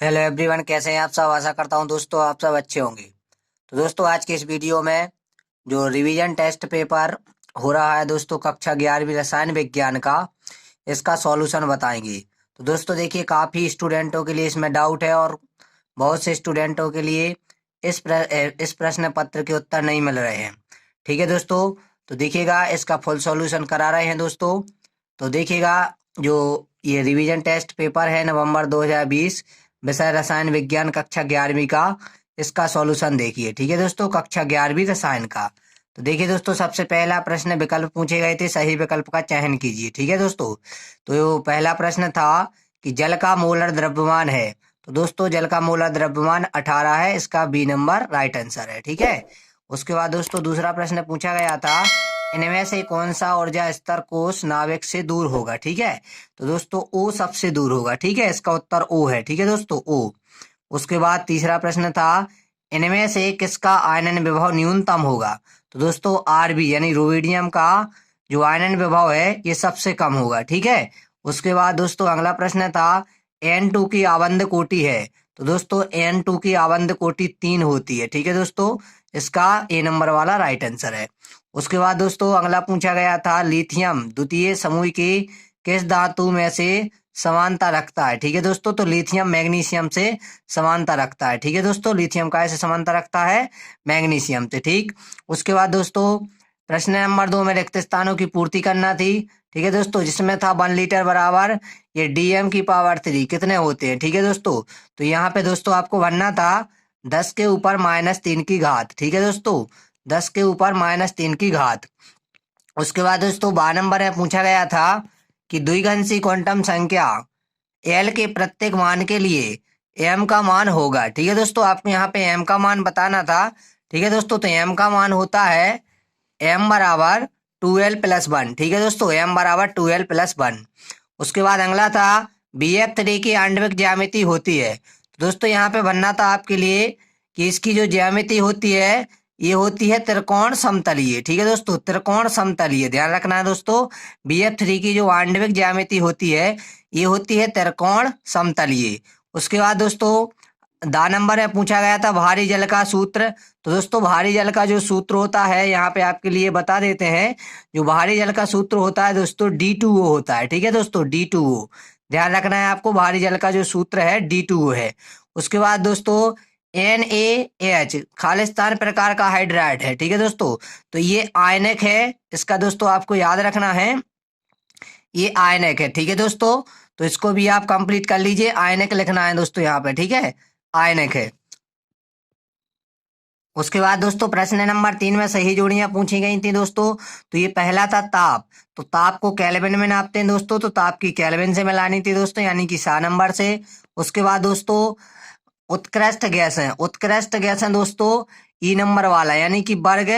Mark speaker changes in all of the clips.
Speaker 1: Hello everyone, कैसे हैं आप सब। आशा करता हूं दोस्तों आप सब अच्छे होंगे। तो दोस्तों आज के इस वीडियो में जो रिवीजन टेस्ट पेपर हो रहा है दोस्तों कक्षा 11वीं रसायन विज्ञान का, इसका सॉल्यूशन बताएंगे। तो दोस्तों देखिए, काफ़ी स्टूडेंटों के लिए इसमें डाउट है और बहुत से स्टूडेंटों के लिए इस प्रश्न पत्र के उत्तर नहीं मिल रहे हैं। ठीक है दोस्तों, तो देखिएगा इसका फुल सॉल्यूशन करा रहे हैं दोस्तों। तो देखिएगा, जो ये रिवीजन टेस्ट पेपर है नवंबर 2020, विषय रसायन विज्ञान कक्षा 11वीं का, इसका सॉल्यूशन देखिए। ठीक है दोस्तों, कक्षा 11वीं रसायन का। तो देखिए दोस्तों, सबसे पहला प्रश्न विकल्प पूछे गए थे, सही विकल्प का चयन कीजिए। ठीक है दोस्तों, तो पहला प्रश्न था कि जल का मोलर द्रव्यमान है। तो दोस्तों जल का मोलर द्रव्यमान 18 है, इसका बी नंबर राइट आंसर है। ठीक है। उसके बाद दोस्तों दूसरा प्रश्न पूछा गया था, इनमें से कौन सा ऊर्जा स्तर कोष नाभिक से दूर होगा। ठीक है। तो दोस्तों ओ सबसे दूर होगा। ठीक है, इसका उत्तर ओ है। ठीक है दोस्तों, ओ। उसके बाद तीसरा प्रश्न था, इनमें से किसका आयनन विभव न्यूनतम होगा। तो दोस्तों आरबी यानी रुबिडियम का जो आयनन विभव है ये सबसे कम होगा। ठीक है। उसके बाद दोस्तों अगला प्रश्न था, N2 की आबंध कोटि है। तो दोस्तों N2 की आबंध कोटि 3 होती है। ठीक है दोस्तों, इसका ए नंबर वाला राइट आंसर है। उसके बाद दोस्तों अगला पूछा गया था, लिथियम द्वितीय समूह की किस धातु में से समानता रखता है। ठीक है दोस्तों, तो लिथियम मैग्नीशियम से समानता रखता है। ठीक है दोस्तों, लिथियम का ऐसे समानता रखता है मैग्नीशियम से। ठीक। उसके बाद दोस्तों प्रश्न नंबर 2 में रिक्त स्थानों की पूर्ति करना थी। ठीक है दोस्तों, जिसमें था 1 लीटर बराबर ये डीएम की पावर 3 कितने होते हैं। ठीक है दोस्तों, तो यहाँ पे दोस्तों आपको भरना था 10 के ऊपर -3 की घात। ठीक है दोस्तों, 10 के ऊपर -3 की घात। उसके बाद दोस्तों 12 नंबर में पूछा गया था कि द्विघांसी क्वांटम संख्या एल के प्रत्येक मान के लिए एम का मान होगा। ठीक है दोस्तों, आपको यहाँ पे एम का मान बताना था। ठीक है दोस्तों, तो एम का मान होता है एम बराबर 2l+1। ठीक है दोस्तों, एम बराबर 2l+1। उसके बाद अगला था, BF3 की आणविक ज्यामिति होती है। तो दोस्तों यहाँ पे बनना था आपके लिए कि इसकी जो ज्यामिति होती है ये होती है त्रिकोण समतलीय। ठीक है दोस्तों, त्रिकोण समतलीय ध्यान रखना है दोस्तों। BF3 की जो आणविक ज्यामिति होती है ये होती है त्रिकोण समतलीय। उसके बाद दोस्तों दा नंबर में पूछा गया था, भारी जल का सूत्र। तो दोस्तों भारी जल का जो सूत्र होता है यहाँ पे आपके लिए बता देते हैं। जो भारी जल का सूत्र होता है दोस्तों D2O होता है। ठीक है दोस्तों, D2O ध्यान रखना है आपको। भारी जल का जो सूत्र है D2O है। उसके बाद दोस्तों NaH खालिस्तान प्रकार का हाइड्राइड है। ठीक है दोस्तों, तो ये आयनिक है, इसका दोस्तों आपको याद रखना है, ये आयनिक है। ठीक है दोस्तों, तो इसको भी आप कंप्लीट कर लीजिए, आयनिक लिखना है दोस्तों यहाँ पे। ठीक है, आयनिक है। उसके बाद दोस्तों प्रश्न नंबर 3 में सही जोड़ियां पूछी गई थी दोस्तों। तो ये पहला था ताप। तो ताप को केल्विन में नापते हैं दोस्तों, तो ताप की केल्विन से मिलानी थी दोस्तों, यानी कि 7 नंबर से। उसके बाद दोस्तों उत्कृष्ट गैस है, उत्कृष्ट गैस है दोस्तों ई नंबर वाला, यानी कि वर्ग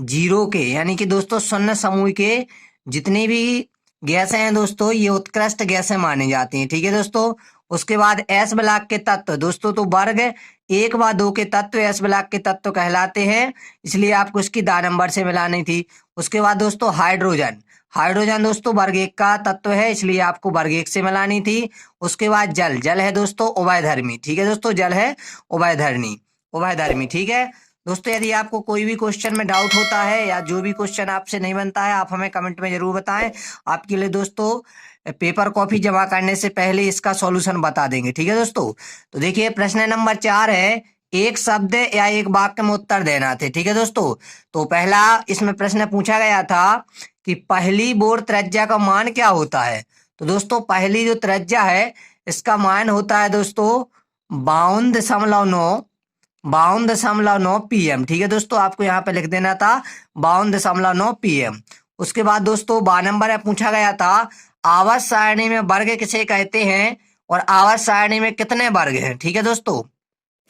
Speaker 1: 0 के, यानी कि दोस्तों शून्य समूह के जितनी भी गैसें हैं दोस्तों ये उत्कृष्ट गैसें मानी जाती हैं। ठीक है दोस्तों। उसके बाद एस ब्लॉक के तत्व दोस्तों, तो वर्ग 1 व 2 के तत्व एस ब्लॉक के तत्व कहलाते हैं, इसलिए आपको इसकी दा नंबर से मिलानी थी। उसके बाद दोस्तों हाइड्रोजन, हाइड्रोजन दोस्तों वर्ग 1 का तत्व है, इसलिए आपको वर्ग 1 से मिलानी थी। उसके बाद जल, जल है दोस्तों उभयधर्मी। ठीक है दोस्तों, जल है उभयधर्मी, उभयधर्मी। ठीक है दोस्तों, यदि आपको कोई भी क्वेश्चन में डाउट होता है या जो भी क्वेश्चन आपसे नहीं बनता है आप हमें कमेंट में जरूर बताएं। आपके लिए दोस्तों पेपर कॉपी जमा करने से पहले इसका सॉल्यूशन बता देंगे। ठीक है दोस्तों, तो देखिए प्रश्न नंबर 4 है, एक शब्द या एक वाक्य में उत्तर देना थे। ठीक है दोस्तों, तो पहला इसमें प्रश्न पूछा गया था कि पहली बोर त्रिज्या का मान क्या होता है। तो दोस्तों पहली जो त्रिज्या है इसका मान होता है दोस्तों 52.9, 52.9 PM। ठीक है दोस्तों, आपको यहाँ पे लिख देना था 52.9 PM। उसके बाद दोस्तों 12 नंबर में पूछा गया था, आवर्त सारणी में वर्ग किसे कहते हैं और आवर्त सारणी में कितने वर्ग हैं। ठीक है दोस्तों,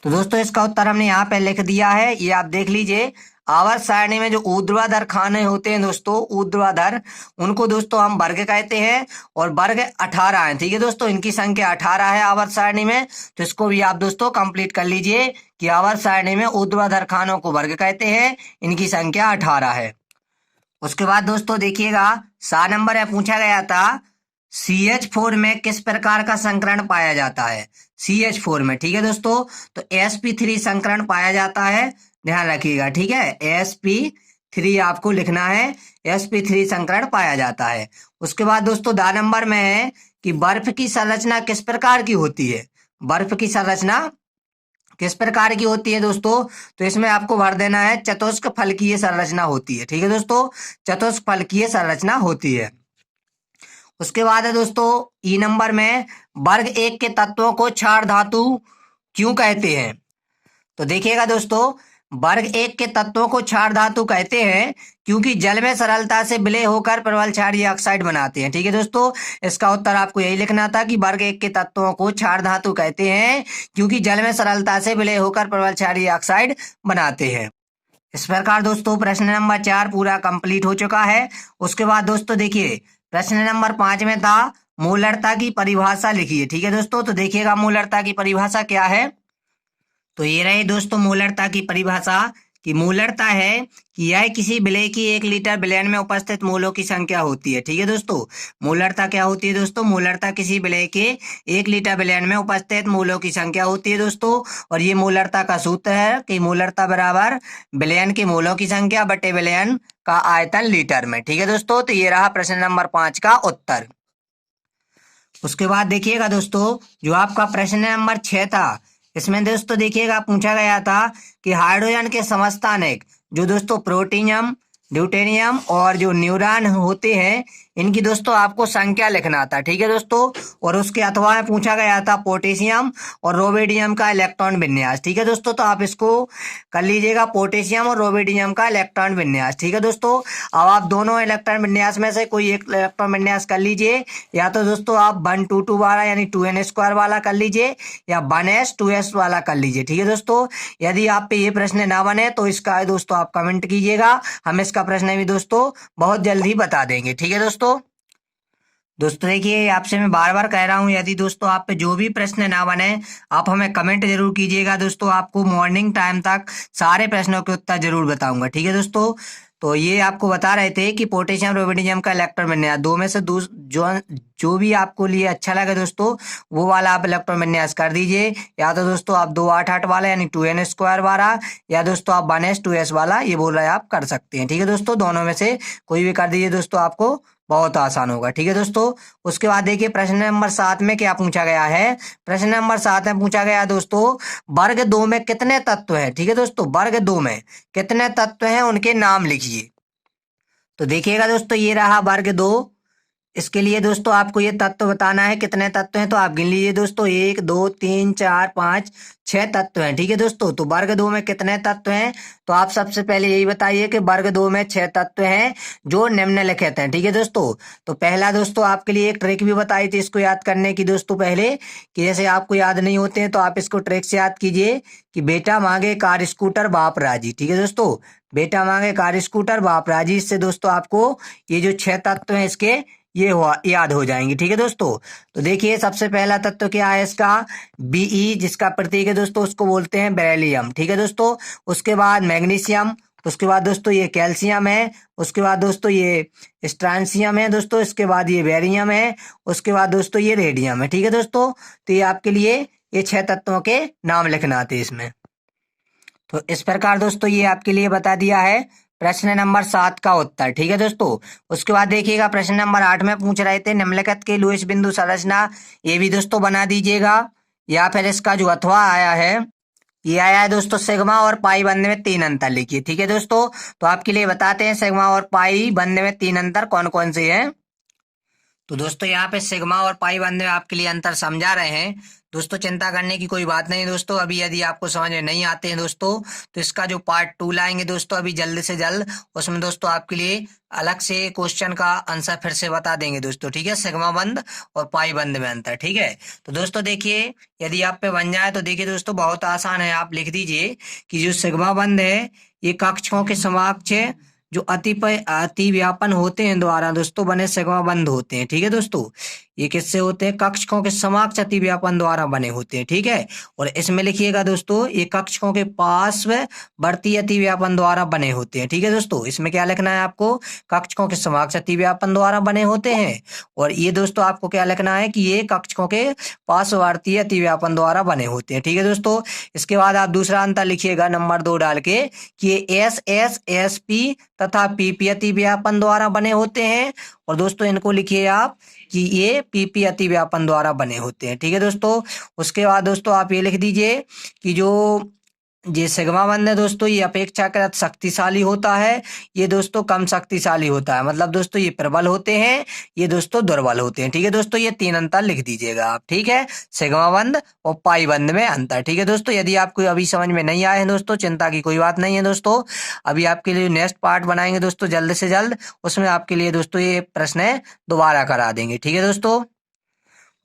Speaker 1: तो दोस्तों इसका उत्तर हमने यहाँ पे लिख दिया है, ये आप देख लीजिए। आवर्त सारणी में जो ऊर्ध्वाधर खाने होते हैं दोस्तों, ऊर्ध्वाधर, उनको दोस्तों हम वर्ग कहते हैं और वर्ग 18 है। ठीक है दोस्तों, इनकी संख्या 18 है आवर्त सारणी में, तो इसको भी आप दोस्तों कंप्लीट कर लीजिए कि आवर्त सारणी में ऊर्ध्वाधर खानों को वर्ग कहते हैं, इनकी संख्या 18 है। उसके बाद दोस्तों देखिएगा 7 नंबर में पूछा गया था, CH4 में किस प्रकार का संकरण पाया जाता है? CH4 में, ठीक है दोस्तों। तो sp3 संकरण पाया जाता है, ध्यान रखिएगा, ठीक है। sp3 आपको लिखना है, sp3 संकरण पाया जाता है। उसके बाद दोस्तों द नंबर में है कि बर्फ की संरचना किस प्रकार की होती है? बर्फ की संरचना किस प्रकार की होती है दोस्तों? तो इसमें आपको भर देना है चतुष्क फलकीय संरचना होती है, ठीक है दोस्तों, चतुष्क फलकीय संरचना होती है। उसके बाद है दोस्तों ई नंबर में, वर्ग एक के तत्वों को क्षार धातु क्यों कहते हैं? तो देखिएगा दोस्तों, वर्ग एक के तत्वों को क्षार धातु कहते हैं क्योंकि जल में सरलता से विलय होकर प्रबल क्षारीय ऑक्साइड बनाते हैं, ठीक है दोस्तों। इसका उत्तर आपको यही लिखना था कि वर्ग एक के तत्वों को क्षार धातु कहते हैं क्योंकि जल में सरलता से विलय होकर प्रबल क्षारीय ऑक्साइड बनाते हैं। इस प्रकार दोस्तों प्रश्न नंबर 4 पूरा कंप्लीट हो चुका है। उसके बाद दोस्तों देखिए, प्रश्न नंबर 5 में था मूलरता की परिभाषा लिखिए, ठीक है दोस्तों। तो देखिएगा मूलरता की परिभाषा क्या है। तो ये रहे दोस्तों मूलरता की परिभाषा, कि मूलरता है कि यह किसी विलय की 1 लीटर विलयन में उपस्थित मूलों की संख्या होती है, ठीक है दोस्तों। मूलरता क्या होती है दोस्तों? मूलरता किसी विलय के 1 लीटर विलयन में उपस्थित मूलों की संख्या होती है दोस्तों। और ये मूलरता का सूत्र है कि मूलरता बराबर विलयन के मूलों की संख्या बटे विलयन का आयतन लीटर में, ठीक है दोस्तों। तो ये रहा प्रश्न नंबर 5 का उत्तर। उसके बाद देखिएगा दोस्तों, जो आपका प्रश्न नंबर 6 था, इसमें दोस्तों देखिएगा पूछा गया था कि हाइड्रोजन के समस्थानिक जो दोस्तों प्रोटीनियम, ड्यूटेनियम और जो न्यूरॉन होते हैं, इनकी दोस्तों आपको संख्या लिखना था, ठीक है दोस्तों। और उसके अथवा में पूछा गया था पोटेशियम और रोवेडियम का इलेक्ट्रॉन विन्यास, ठीक है दोस्तों। तो आप इसको कर लीजिएगा, पोटेशियम और रोवेडियम का इलेक्ट्रॉन विन्यास, ठीक है दोस्तों। अब आप दोनों इलेक्ट्रॉन विन्यास में से कोई एक इलेक्ट्रॉन विन्यास कर लीजिए, या तो दोस्तों आप 1 2 2 वाला यानी 2n² वाला कर लीजिए, या 1s 2s वाला कर लीजिए, ठीक है दोस्तों। यदि आप पे ये प्रश्न ना बने तो इसका दोस्तों आप कमेंट कीजिएगा, हम इसका प्रश्न भी दोस्तों बहुत जल्दी बता देंगे, ठीक है दोस्तों। दोस्तों देखिए, आपसे मैं बार बार कह रहा हूं, यदि दोस्तों आप पे जो भी प्रश्न ना बने आप हमें कमेंट जरूर कीजिएगा दोस्तों। आपको मॉर्निंग टाइम तक सारे प्रश्नों के उत्तर जरूर बताऊंगा, ठीक है दोस्तों। तो ये आपको बता रहे थे कि पोटेशियम रोवेडियम का इलेक्ट्रॉन विन्यास दो में से जो भी आपको लिए अच्छा लगे दोस्तों, वो वाला आप इलेक्ट्रॉन विन्यास कर दीजिए। या तो दोस्तों आप 2 8 8 वाला यानी 2n² वाला, या दोस्तों आप 1s 2s वाला, ये बोल रहे हैं आप कर सकते हैं, ठीक है दोस्तों। दोनों में से कोई भी कर दीजिए दोस्तों, आपको बहुत आसान होगा, ठीक है दोस्तों। उसके बाद देखिए प्रश्न नंबर 7 में क्या पूछा गया है। प्रश्न नंबर 7 में पूछा गया दोस्तों, वर्ग 2 में कितने तत्व हैं, ठीक है दोस्तों। वर्ग 2 में कितने तत्व हैं, उनके नाम लिखिए। तो देखिएगा दोस्तों, ये रहा वर्ग 2। इसके लिए दोस्तों आपको ये तत्व बताना है कितने तत्व हैं, तो आप गिन लीजिए दोस्तों, 1 2 3 4 5 6 तत्व हैं, ठीक है दोस्तों। तो वर्ग 2 में कितने तत्व हैं, तो आप सबसे पहले यही बताइए कि वर्ग 2 में 6 तत्व हैं जो निम्नलिखित हैं, ठीक है दोस्तों। तो पहला दोस्तों आपके लिए एक ट्रिक भी बताई थी इसको याद करने की दोस्तों पहले, कि जैसे आपको याद नहीं होते हैं तो आप इसको ट्रिक से याद कीजिए कि बेटा मांगे कार स्कूटर बाप राजी, ठीक है दोस्तों। बेटा मांगे कार स्कूटर बाप राजी, इससे दोस्तों आपको ये जो 6 तत्व हैं इसके ये याद हो जाएंगे, ठीक है दोस्तों। तो देखिए सबसे पहला तत्व क्या है इसका, Be, जिसका प्रतीक है दोस्तों उसको बोलते हैं बेरिलियम, ठीक है दोस्तों। उसके बाद मैग्नीशियम, उसके बाद दोस्तों ये कैल्शियम है, उसके बाद दोस्तों ये स्ट्रांसियम है दोस्तों, इसके बाद ये बेरियम है, उसके बाद दोस्तों ये रेडियम है, ठीक है दोस्तों। तो ये आपके लिए ये 6 तत्वों के नाम लिखना आते इसमें। तो इस प्रकार दोस्तों ये आपके लिए बता दिया है प्रश्न नंबर 7 का उत्तर, ठीक है दोस्तों। उसके बाद देखिएगा प्रश्न नंबर 8 में पूछ रहे थे निम्नलिखित के लुईस बिंदु संरचना, ये भी दोस्तों बना दीजिएगा। या फिर इसका जो अथवा आया है, ये आया है दोस्तों सिग्मा और पाई बनने में 3 अंतर लिखिए, ठीक है दोस्तों। तो आपके लिए बताते हैं सिग्मा और पाई बनने में 3 अंतर कौन कौन से हैं। तो दोस्तों यहाँ पे सिग्मा और पाई बनने में आपके लिए अंतर समझा रहे हैं दोस्तों, चिंता करने की कोई बात नहीं दोस्तों। अभी यदि आपको समझ में नहीं आते हैं दोस्तों, तो इसका जो पार्ट 2 लाएंगे दोस्तों अभी जल्द से जल्द, उसमें दोस्तों आपके लिए अलग से क्वेश्चन का आंसर फिर से बता देंगे दोस्तों, ठीक है। सिग्मा बंद और पाई बंद में अंतर, ठीक है। तो दोस्तों देखिए, यदि आप पे बन जाए तो देखिए दोस्तों बहुत आसान है, आप लिख दीजिए कि जो सिग्मा बंद है ये कक्षकों के समकक्ष जो अति व्यापन होते हैं द्वारा दोस्तों बने सिग्मा बंद होते हैं, ठीक है दोस्तों। ये किससे होते हैं? कक्षकों के समकक्ष अतिव्यापन द्वारा बने होते हैं। ठीक है, और इसमें लिखिएगा दोस्तों, ये कक्षकों के पार्श्ववर्ती अतिव्यापन द्वारा बने होते हैं। ठीक है दोस्तों, इसमें क्या लिखना है आपको? कक्षकों के समकक्ष अतिव्यापन द्वारा बने होते हैं। और ये दोस्तों आपको क्या लिखना है कि ये कक्षकों के पार्श्ववर्ती अतिव्यापन द्वारा बने होते हैं। ठीक है दोस्तों, इसके बाद आप दूसरा अंतर लिखिएगा नंबर 2 डाल के कि ये एस तथा पीपी अतिव्यापन द्वारा बने होते हैं। और दोस्तों इनको लिखिए आप कि ये पीपी अतिव्यापन द्वारा बने होते हैं। ठीक है दोस्तों, उसके बाद दोस्तों आप ये लिख दीजिए कि जो ये सिग्मा बंध है दोस्तों, ये अपेक्षाकृत शक्तिशाली होता है, ये दोस्तों कम शक्तिशाली होता है। मतलब दोस्तों ये प्रबल होते हैं, ये दोस्तों दुर्बल होते हैं। ठीक है दोस्तों, ये 3 अंतर लिख दीजिएगा आप। ठीक है, सिग्मा बंध और पाई बंध में अंतर। ठीक है दोस्तों, यदि आपको अभी समझ में नहीं आए हैं दोस्तों, चिंता की कोई बात नहीं है दोस्तों। अभी आपके लिए नेक्स्ट पार्ट बनाएंगे दोस्तों जल्द से जल्द, उसमें आपके लिए दोस्तों ये प्रश्न दोबारा करा देंगे। ठीक है दोस्तों,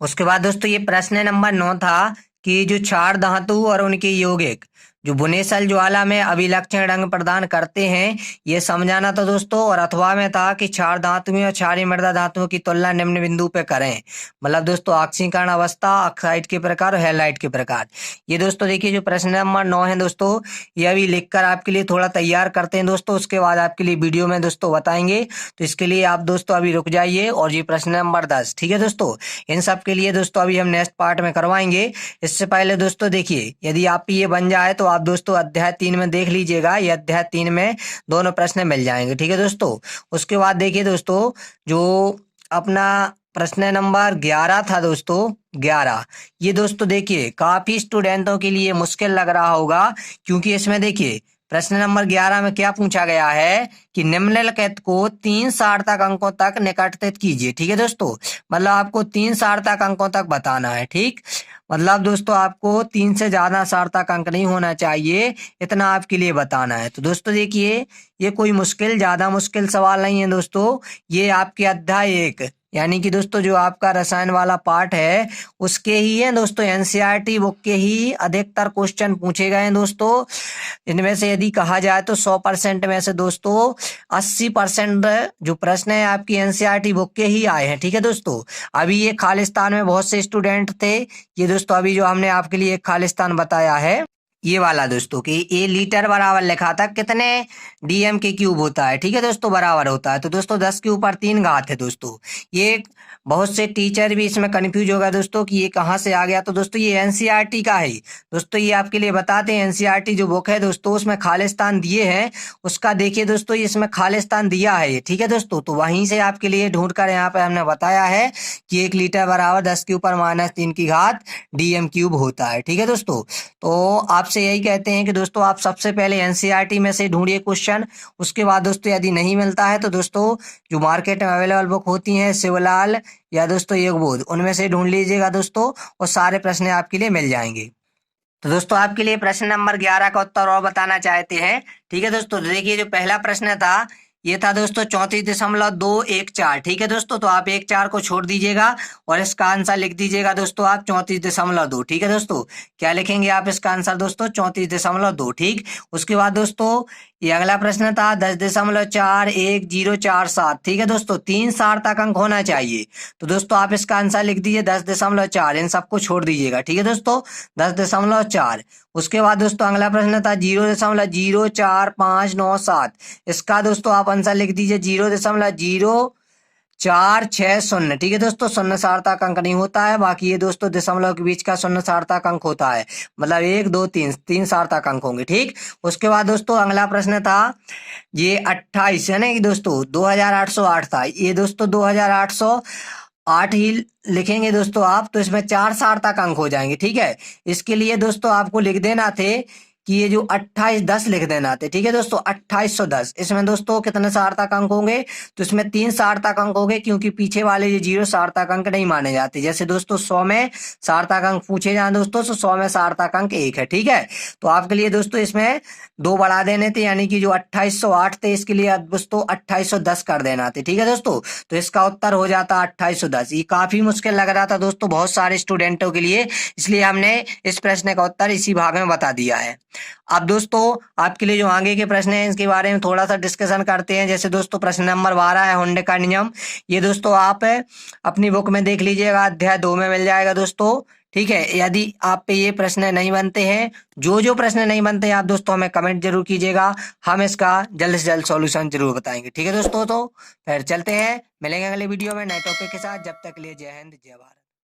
Speaker 1: उसके बाद दोस्तों ये प्रश्न नंबर 9 था कि जो क्षार धातु और उनके यौगिक जो बुनेसल ज्वाला में अभिलक्षण रंग प्रदान करते हैं, ये समझाना था दोस्तों। और अथवा में था कि क्षार धातुओं और क्षारीय मृदा धातुओं की तुलना निम्न बिंदु पे करें। मतलब दोस्तों ऑक्सीकरण अवस्था, ऑक्साइड के प्रकार और हैलाइड के प्रकार। ये दोस्तों देखिए जो प्रश्न नंबर 9 है दोस्तों, ये अभी लिखकर आपके लिए थोड़ा तैयार करते हैं दोस्तों, उसके बाद आपके लिए वीडियो में दोस्तों बताएंगे। तो इसके लिए आप दोस्तों अभी रुक जाइए। और ये प्रश्न नंबर 10, ठीक है दोस्तों, इन सब के लिए दोस्तों अभी हम नेक्स्ट पार्ट में करवाएंगे। इससे पहले दोस्तों देखिए, यदि आप ये बन जाए तो आप दोस्तों अध्याय 3 में देख लीजिएगा, ये अध्याय 3 में दोनों प्रश्न मिल जाएंगे। ठीक है दोस्तों, उसके बाद देखिए दोस्तों जो अपना प्रश्न नंबर 11 था दोस्तों, 11, ये दोस्तों देखिए काफी स्टूडेंटों के लिए मुश्किल लग रहा होगा, क्योंकि इसमें देखिए प्रश्न नंबर 11 में क्या पूछा गया है कि निम्नलिखित को 3 सार्थक अंकों तक निकटतम कीजिए। ठीक है दोस्तों, मतलब आपको 3 सार्थक अंकों तक बताना है। ठीक, मतलब दोस्तों आपको 3 से ज्यादा सार्थक अंक नहीं होना चाहिए, इतना आपके लिए बताना है। तो दोस्तों देखिए, ये कोई ज्यादा मुश्किल सवाल नहीं है दोस्तों। ये आपके अध्याय 1 यानी कि दोस्तों जो आपका रसायन वाला पार्ट है उसके ही है दोस्तों, एनसीईआरटी बुक के ही अधिकतर क्वेश्चन पूछे गए हैं दोस्तों। इनमें से यदि कहा जाए तो 100% में से दोस्तों 80% जो प्रश्न है आपकी एनसीईआरटी बुक के ही आए हैं। ठीक है दोस्तों, अभी ये खालिस्तान में बहुत से स्टूडेंट थे, ये दोस्तों अभी जो हमने आपके लिए एक खालिस्तान बताया है ये वाला दोस्तों कि ए लीटर बराबर लिखा था कितने डीएम के क्यूब होता है। ठीक है दोस्तों, बराबर होता है। तो दोस्तों 10 के ऊपर 3 घात है दोस्तों। ये बहुत से टीचर भी इसमें कंफ्यूज होगा दोस्तों कि ये कहाँ से आ गया। तो दोस्तों ये एनसीईआरटी का है दोस्तों, ये आपके लिए बताते हैं। एनसीईआरटी जो बुक है दोस्तों उसमें खालिस्तान दिए हैं, उसका देखिए दोस्तों इसमें खालिस्तान दिया है। ठीक है दोस्तों, तो वहीं से आपके लिए ढूंढ कर यहाँ पे हमने बताया है कि 1 लीटर बराबर 10 के ऊपर -3 की घात डीएम क्यूब होता है। ठीक है दोस्तों, तो आपसे यही कहते हैं कि दोस्तों आप सबसे पहले एनसीईआरटी में से ढूंढिए क्वेश्चन, उसके बाद दोस्तों यदि नहीं मिलता है तो दोस्तों जो मार्केट में अवेलेबल बुक होती हैं शिवलाल या दोस्तों योगबोध, उनमें से ढूंढ लीजिएगा दोस्तों, और सारे प्रश्न आपके लिए मिल जाएंगे। तो दोस्तों आपके लिए प्रश्न नंबर 11 का उत्तर और बताना चाहते हैं। ठीक है दोस्तों, देखिए जो पहला प्रश्न था ये था दोस्तों 34.214। ठीक है दोस्तों, तो आप 1 4 को छोड़ दीजिएगा और इसका आंसर लिख दीजिएगा दोस्तों आप 34.2। ठीक है दोस्तों, क्या लिखेंगे आप इसका आंसर दोस्तों 34.2। ठीक, उसके बाद दोस्तों ये अगला प्रश्न था 10.41047। ठीक है दोस्तों, 3 सार्थक अंक होना चाहिए। तो दोस्तों आप इसका आंसर लिख दीजिए 10.4, इन सबको छोड़ दीजिएगा। ठीक है दोस्तों, 10.4। उसके बाद दोस्तों अगला प्रश्न था 0.04597। इसका दोस्तों आप आंसर लिख दीजिए 0.0460। ठीक है दोस्तों, शून्य सार्थक अंक नहीं होता है, बाकी ये दोस्तों दशमलव के बीच का शून्य सार्थक अंक होता है। मतलब 1 2 3 सार्थक अंक होंगे। ठीक, उसके बाद दोस्तों अगला प्रश्न था ये 28 है ना कि दोस्तों 2808 था, ये दोस्तों 2808 ही लिखेंगे दोस्तों आप, तो इसमें 4 सार्थक अंक हो जाएंगे। ठीक है, इसके लिए दोस्तों आपको लिख देना थे कि ये जो 2810 लिख देना थे। ठीक है दोस्तों, 2810, इसमें दोस्तों कितने सार्थक अंक होंगे? तो इसमें 3 सार्थक अंक होंगे, क्योंकि पीछे वाले ये 0 सार्थक अंक नहीं माने जाते। जैसे दोस्तों 100 में सार्थक अंक पूछे जाए दोस्तों, तो 100 में सार्थक अंक 1 है। ठीक है, तो आपके लिए दोस्तों इसमें 2 बढ़ा देने थे, यानी कि जो 2808 थे इसके लिए दोस्तों 2810 कर देना थे। ठीक है दोस्तों, तो इसका उत्तर हो जाता 2810। ये काफी मुश्किल लग रहा था दोस्तों बहुत सारे स्टूडेंटों के लिए, इसलिए हमने इस प्रश्न का उत्तर इसी भाग में बता दिया है। अब दोस्तों आपके लिए जो आगे के प्रश्न हैं इसके बारे में थोड़ा सा डिस्कशन करते हैं। जैसे दोस्तों प्रश्न नंबर 12 है हुंडे का नियम। ये दोस्तों आप अपनी बुक में देख लीजिएगा, अध्याय 2 में मिल जाएगा दोस्तों। ठीक है, यदि आप पे ये प्रश्न नहीं बनते हैं, जो प्रश्न नहीं बनते हैं, आप दोस्तों हमें कमेंट जरूर कीजिएगा, हम इसका जल्द से जल्द सॉल्यूशन जरूर बताएंगे। ठीक है दोस्तों, तो फिर चलते हैं, मिलेंगे अगले वीडियो में नए टॉपिक के साथ। जब तक के लिए जय हिंद जय भारत।